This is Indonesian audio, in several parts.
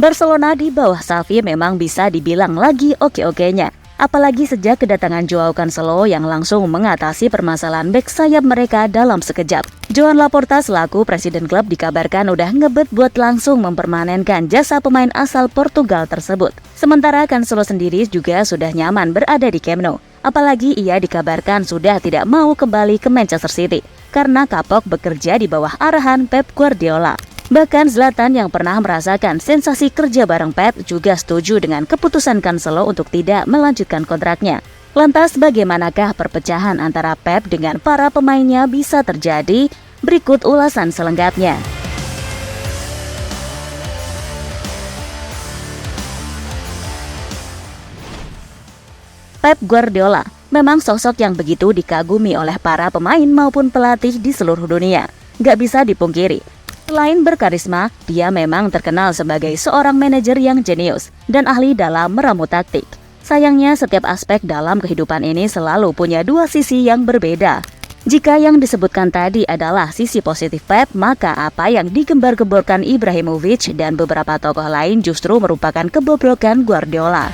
Barcelona di bawah Xavi memang bisa dibilang lagi oke-okenya. Apalagi sejak kedatangan Joao Cancelo yang langsung mengatasi permasalahan bek sayap mereka dalam sekejap. Joan Laporta selaku presiden klub dikabarkan udah ngebet buat langsung mempermanenkan jasa pemain asal Portugal tersebut. Sementara Cancelo sendiri juga sudah nyaman berada di Camp Nou. Apalagi ia dikabarkan sudah tidak mau kembali ke Manchester City karena kapok bekerja di bawah arahan Pep Guardiola. Bahkan Zlatan yang pernah merasakan sensasi kerja bareng Pep juga setuju dengan keputusan Cancelo untuk tidak melanjutkan kontraknya. Lantas bagaimanakah perpecahan antara Pep dengan para pemainnya bisa terjadi? Berikut ulasan selengkapnya. Pep Guardiola memang sosok yang begitu dikagumi oleh para pemain maupun pelatih di seluruh dunia. Gak bisa dipungkiri, selain berkarisma, dia memang terkenal sebagai seorang manajer yang jenius dan ahli dalam meramu taktik. Sayangnya setiap aspek dalam kehidupan ini selalu punya dua sisi yang berbeda. Jika yang disebutkan tadi adalah sisi positif Pep, maka apa yang digembar-gemborkan Ibrahimovic dan beberapa tokoh lain justru merupakan kebobrokan Guardiola.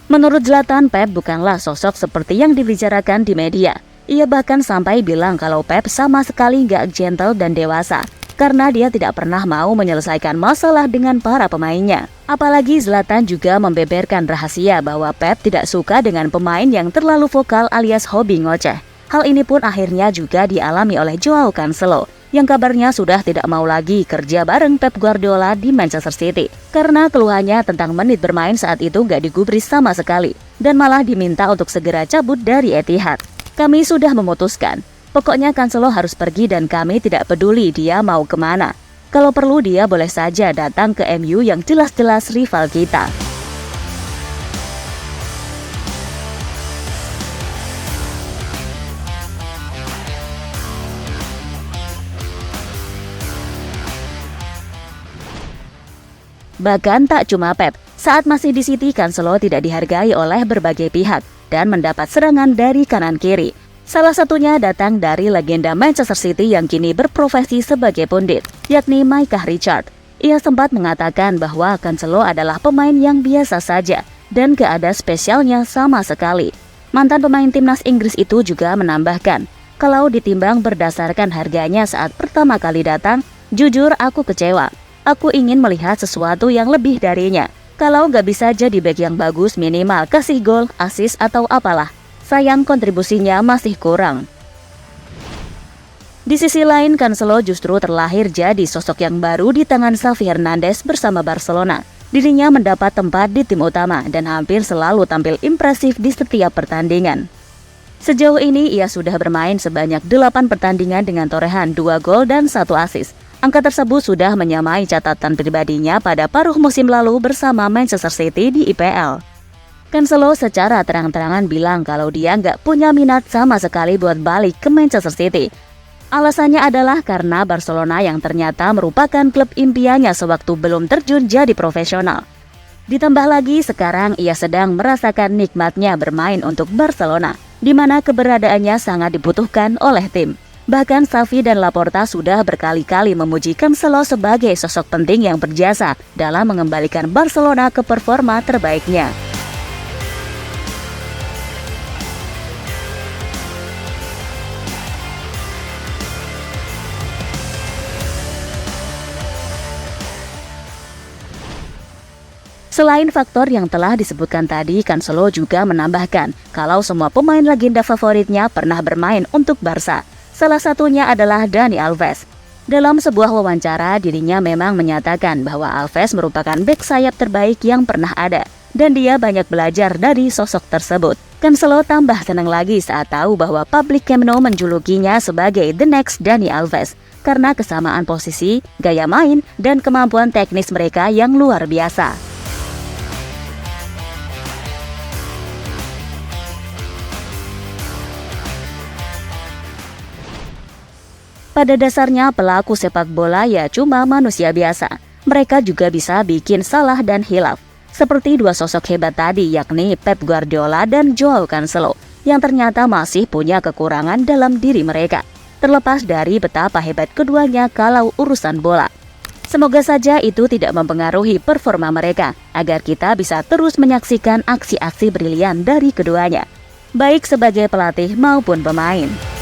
Menurut Zlatan, Pep bukanlah sosok seperti yang dibicarakan di media. Ia bahkan sampai bilang kalau Pep sama sekali gak gentle dan dewasa, karena dia tidak pernah mau menyelesaikan masalah dengan para pemainnya. Apalagi Zlatan juga membeberkan rahasia bahwa Pep tidak suka dengan pemain yang terlalu vokal alias hobi ngoceh. Hal ini pun akhirnya juga dialami oleh Joao Cancelo, yang kabarnya sudah tidak mau lagi kerja bareng Pep Guardiola di Manchester City karena keluhannya tentang menit bermain saat itu gak digubris sama sekali dan malah diminta untuk segera cabut dari Etihad. Kami sudah memutuskan, pokoknya Cancelo harus pergi dan kami tidak peduli dia mau kemana. Kalau perlu dia boleh saja datang ke MU yang jelas-jelas rival kita. Bahkan tak cuma Pep, saat masih di City Cancelo tidak dihargai oleh berbagai pihak dan mendapat serangan dari kanan kiri. Salah satunya datang dari legenda Manchester City yang kini berprofesi sebagai pundit, yakni Micah Richards. Ia sempat mengatakan bahwa Cancelo adalah pemain yang biasa saja dan gak ada spesialnya sama sekali. Mantan pemain timnas Inggris itu juga menambahkan, kalau ditimbang berdasarkan harganya saat pertama kali datang, jujur aku kecewa. Aku ingin melihat sesuatu yang lebih darinya. Kalau gak bisa jadi bek yang bagus, minimal kasih gol, assist atau apalah. Sayang kontribusinya masih kurang. Di sisi lain, Cancelo justru terlahir jadi sosok yang baru di tangan Xavi Hernandez bersama Barcelona. Dirinya mendapat tempat di tim utama dan hampir selalu tampil impresif di setiap pertandingan. Sejauh ini ia sudah bermain sebanyak 8 pertandingan dengan torehan 2 gol dan 1 assist. Angka tersebut sudah menyamai catatan pribadinya pada paruh musim lalu bersama Manchester City di IPL. Cancelo secara terang-terangan bilang kalau dia nggak punya minat sama sekali buat balik ke Manchester City. Alasannya adalah karena Barcelona yang ternyata merupakan klub impiannya sewaktu belum terjun jadi profesional. Ditambah lagi sekarang ia sedang merasakan nikmatnya bermain untuk Barcelona, di mana keberadaannya sangat dibutuhkan oleh tim. Bahkan Xavi dan Laporta sudah berkali-kali memuji Cancelo sebagai sosok penting yang berjasa dalam mengembalikan Barcelona ke performa terbaiknya. Selain faktor yang telah disebutkan tadi, Cancelo juga menambahkan kalau semua pemain legenda favoritnya pernah bermain untuk Barca. Salah satunya adalah Dani Alves. Dalam sebuah wawancara, dirinya memang menyatakan bahwa Alves merupakan bek sayap terbaik yang pernah ada, dan dia banyak belajar dari sosok tersebut. Cancelo tambah senang lagi saat tahu bahwa publik Camp Nou menjulukinya sebagai The Next Dani Alves, karena kesamaan posisi, gaya main, dan kemampuan teknis mereka yang luar biasa. Pada dasarnya pelaku sepak bola ya cuma manusia biasa. Mereka juga bisa bikin salah dan hilaf. Seperti dua sosok hebat tadi yakni Pep Guardiola dan Joao Cancelo. yang ternyata masih punya kekurangan dalam diri mereka, terlepas dari betapa hebat keduanya kalau urusan bola. Semoga saja itu tidak mempengaruhi performa mereka, agar kita bisa terus menyaksikan aksi-aksi brilian dari keduanya, baik sebagai pelatih maupun pemain.